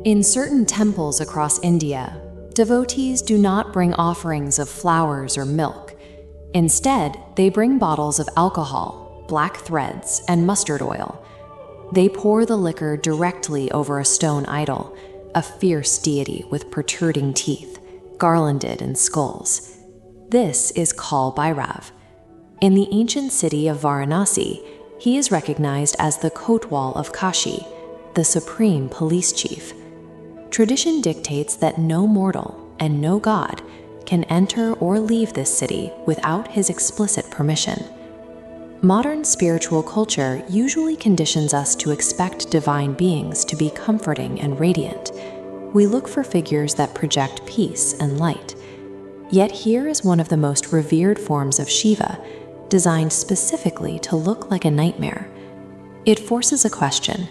In certain temples across India, devotees do not bring offerings of flowers or milk. Instead, they bring bottles of alcohol, black threads, and mustard oil. They pour the liquor directly over a stone idol, a fierce deity with protruding teeth, garlanded in skulls. This is Kaal Bhairav. In the ancient city of Varanasi, he is recognized as the Kotwal of Kashi, the supreme police chief. Tradition dictates that no mortal and no god can enter or leave this city without his explicit permission. Modern spiritual culture usually conditions us to expect divine beings to be comforting and radiant. We look for figures that project peace and light. Yet here is one of the most revered forms of Shiva, designed specifically to look like a nightmare. It forces a question: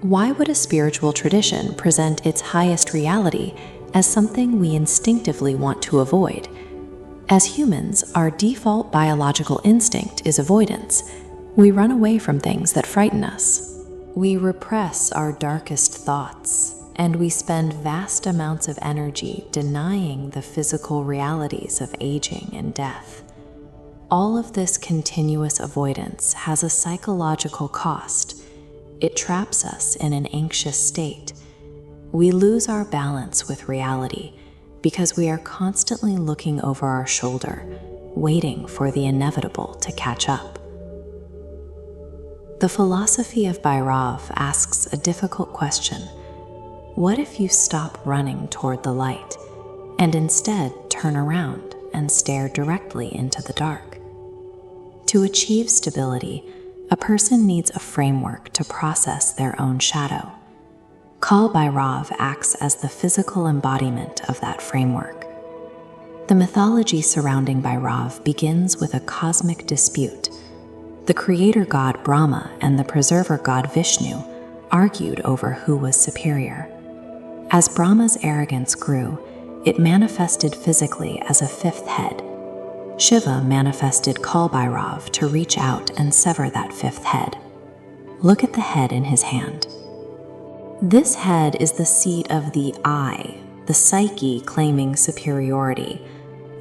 why would a spiritual tradition present its highest reality as something we instinctively want to avoid? As humans, our default biological instinct is avoidance. We run away from things that frighten us. We repress our darkest thoughts, and we spend vast amounts of energy denying the physical realities of aging and death. All of this continuous avoidance has a psychological cost. It traps us in an anxious state. We lose our balance with reality because we are constantly looking over our shoulder, waiting for the inevitable to catch up. The philosophy of Bhairav asks a difficult question. What if you stop running toward the light and instead turn around and stare directly into the dark? To achieve stability, a person needs a framework to process their own shadow. Kaal Bhairav acts as the physical embodiment of that framework. The mythology surrounding Bhairav begins with a cosmic dispute. The creator god Brahma and the preserver god Vishnu argued over who was superior. As Brahma's arrogance grew, it manifested physically as a fifth head. Shiva manifested Kaal Bhairav to reach out and sever that fifth head. Look at the head in his hand. This head is the seat of the I, the psyche claiming superiority.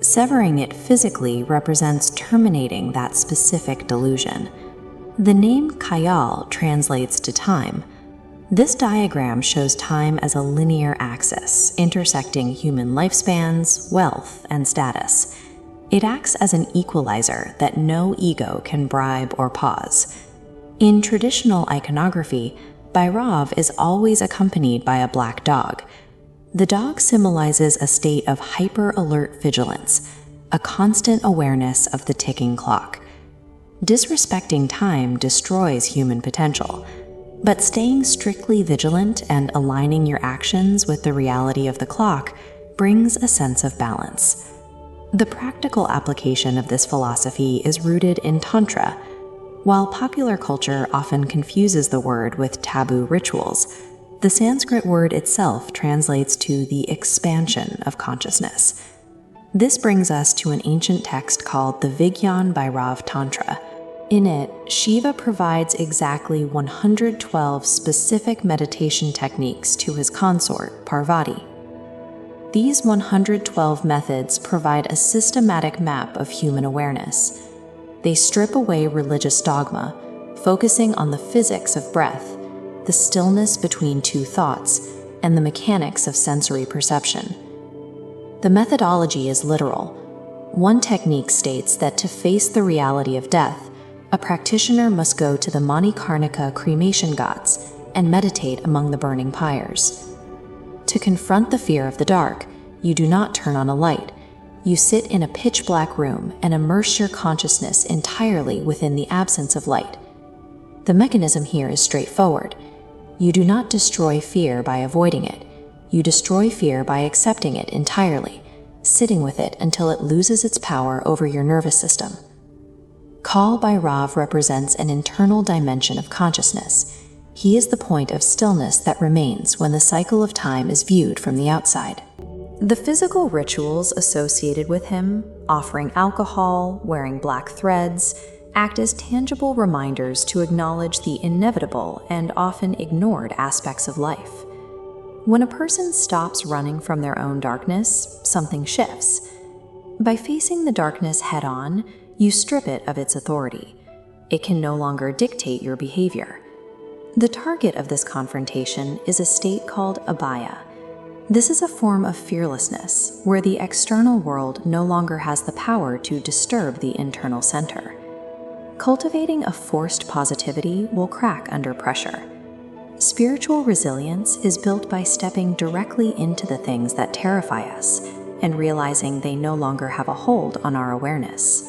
Severing it physically represents terminating that specific delusion. The name Kayal translates to time. This diagram shows time as a linear axis, intersecting human lifespans, wealth, and status. It acts as an equalizer that no ego can bribe or pause. In traditional iconography, Bhairav is always accompanied by a black dog. The dog symbolizes a state of hyper-alert vigilance, a constant awareness of the ticking clock. Disrespecting time destroys human potential, but staying strictly vigilant and aligning your actions with the reality of the clock brings a sense of balance. The practical application of this philosophy is rooted in Tantra. While popular culture often confuses the word with taboo rituals, the Sanskrit word itself translates to the expansion of consciousness. This brings us to an ancient text called the Vigyan Bhairav Tantra. In it, Shiva provides exactly 112 specific meditation techniques to his consort, Parvati. These 112 methods provide a systematic map of human awareness. They strip away religious dogma, focusing on the physics of breath, the stillness between two thoughts, and the mechanics of sensory perception. The methodology is literal. One technique states that to face the reality of death, a practitioner must go to the Manikarnika cremation ghats and meditate among the burning pyres. To confront the fear of the dark, you do not turn on a light. You sit in a pitch-black room and immerse your consciousness entirely within the absence of light. The mechanism here is straightforward. You do not destroy fear by avoiding it. You destroy fear by accepting it entirely, sitting with it until it loses its power over your nervous system. Kaal Bhairav represents an internal dimension of consciousness. He is the point of stillness that remains when the cycle of time is viewed from the outside. The physical rituals associated with him, offering alcohol, wearing black threads, act as tangible reminders to acknowledge the inevitable and often ignored aspects of life. When a person stops running from their own darkness, something shifts. By facing the darkness head-on, you strip it of its authority. It can no longer dictate your behavior. The target of this confrontation is a state called abhaya. This is a form of fearlessness, where the external world no longer has the power to disturb the internal center. Cultivating a forced positivity will crack under pressure. Spiritual resilience is built by stepping directly into the things that terrify us and realizing they no longer have a hold on our awareness.